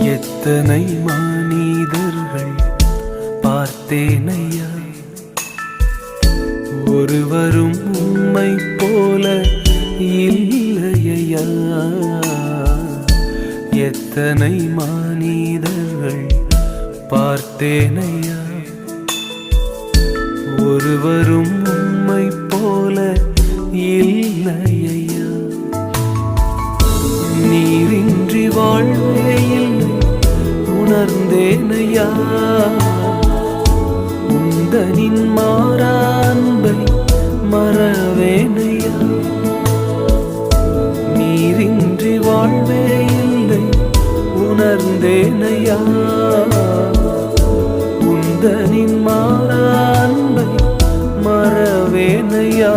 எத்தனை மனிதர்கள் பார்த்தேனையா, ஒருவரும் உம்மை போல இல்லையா. எத்தனை மனிதர்கள் பார்த்தேனையா, ஒருவரும் உம்மை போல இல்லையா. நீரின்றி வாழ்வே இல்லை உணர்ந்தேனையா, உந்தனின் மாறா அன்பை மறவேனையா. நீரின்றி வாழ்வே இல்லை உணர்ந்தேனையா, உந்தனின் மாறா அன்பை மறவேனையா.